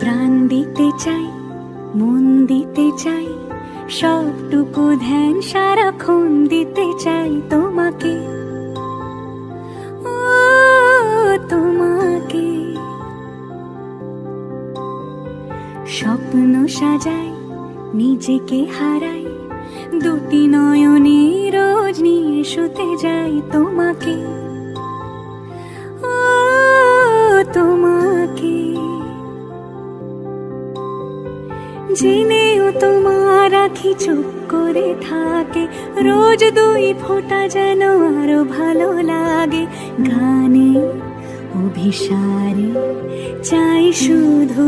প্রাণ দিতে চাই, মন দিতে চাই, সবটুকু ধ্যান সারাক্ষণ দিতে চাই তোমাকে, ও তোমাকে। স্বপ্ন সাজাই, নিজেকে হারাই, দুটি নয়নে রোজ নিয়ে শুতে যাই তোমাকে, ও তোমাকে। জেনেও তোমার আখি চুপ করে থাকে, রোজ দুই ফোঁটা যেন আরো ভালো লাগে। গানে অভিসারে চাই শুধু